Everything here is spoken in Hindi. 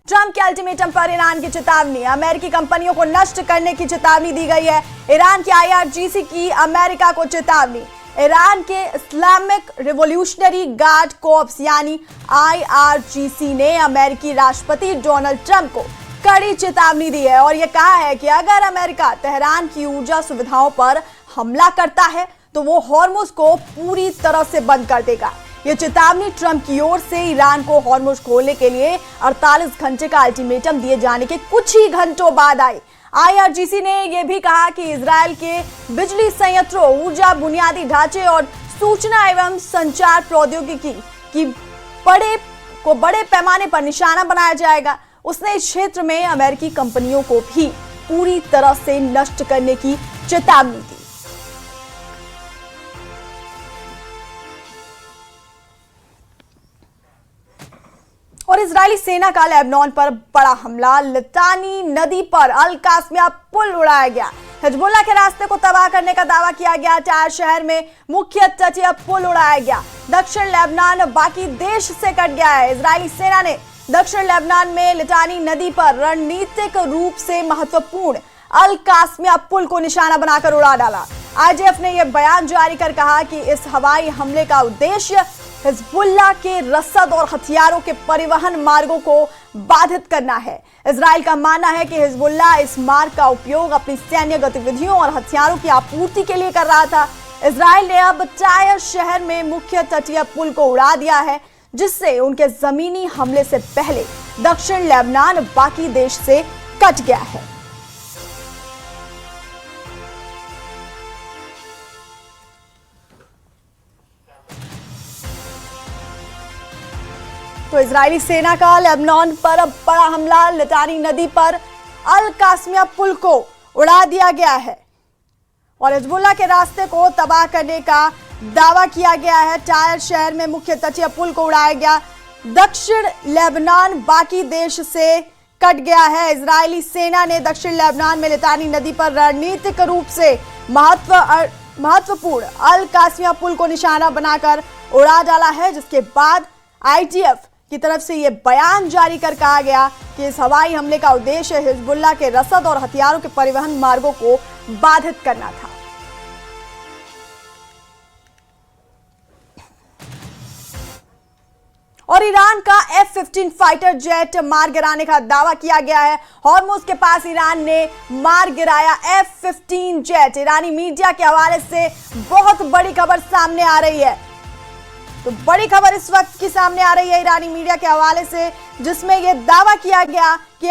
ट्रंप के अल्टीमेटम पर ईरान की चेतावनी। अमेरिकी कंपनियों को नष्ट करने की चेतावनी दी गई है। ईरान की IRGC की अमेरिका को चेतावनी। ईरान के इस्लामिक रिवॉल्यूशनरी गार्ड कॉर्प्स यानी IRGC ने अमेरिकी राष्ट्रपति डोनाल्ड ट्रंप को कड़ी चेतावनी दी है और यह कहा है कि अगर अमेरिका तेहरान की ऊर्जा सुविधाओं पर हमला करता है तो वो हॉर्मुज को पूरी तरह से बंद कर देगा। ये चेतावनी ट्रंप की ओर से ईरान को हॉर्मुज खोलने के लिए 48 घंटे का अल्टीमेटम दिए जाने के कुछ ही घंटों बाद आई। IRGC ने यह भी कहा कि इजरायल के बिजली संयंत्रों, ऊर्जा बुनियादी ढांचे और सूचना एवं संचार प्रौद्योगिकी की बड़े पैमाने पर निशाना बनाया जाएगा। उसने इस क्षेत्र में अमेरिकी कंपनियों को भी पूरी तरह से नष्ट करने की चेतावनी दी। और इजरायली सेना का लेबनान पर बड़ा हमला। लिटानी नदी पर अल कासमिया पुल उड़ाया गया। हिजबुल्लाह के रास्ते को तबाह करने का दावा किया गया। टायर शहर में मुख्य तटीय पुल उड़ाया गया। दक्षिण लेबनान बाकी देश से कट गया है। इजरायली सेना ने दक्षिण लेबनान में लिटानी नदी पर रणनीतिक रूप से महत्वपूर्ण अल कासमिया पुल को निशाना बनाकर उड़ा डाला। IDF ने यह बयान जारी कर कहा कि इस हवाई हमले का उद्देश्य हिजबुल्लाह के रसद और हथियारों के परिवहन मार्गों को बाधित करना है। इजराइल का मानना है कि हिजबुल्लाह इस मार्ग का उपयोग अपनी सैन्य गतिविधियों और हथियारों की आपूर्ति के लिए कर रहा था। इजराइल ने अब टायर शहर में मुख्य तटीय पुल को उड़ा दिया है, जिससे उनके जमीनी हमले से पहले दक्षिण लेबनान बाकी देश से कट गया है। तो इजरायली सेना का लेबनान पर अब बड़ा हमला। लिटानी नदी पर अल कासमिया पुल को उड़ा दिया गया है और हिजबुल्लाह के रास्ते को तबाह करने का दावा किया गया है। टायर शहर में मुख्य तटीय पुल को उड़ाया गया। दक्षिण लेबनान बाकी देश से कट गया है। इजरायली सेना ने दक्षिण लेबनान में लिटानी नदी पर रणनीतिक रूप से महत्वपूर्ण अल कासमिया पुल को निशाना बनाकर उड़ा डाला है, जिसके बाद IDF की तरफ से यह बयान जारी कर कहा गया कि इस हवाई हमले का उद्देश्य हिजबुल्लाह के रसद और हथियारों के परिवहन मार्गों को बाधित करना था। और ईरान का F-15 फाइटर जेट मार गिराने का दावा किया गया है। हॉर्मुज के पास ईरान ने मार गिराया F-15 जेट। ईरानी मीडिया के हवाले से बहुत बड़ी खबर सामने आ रही है। तो बड़ी खबर इस वक्त की सामने आ रही है ईरानी मीडिया के हवाले से, जिसमें यह दावा किया गया कि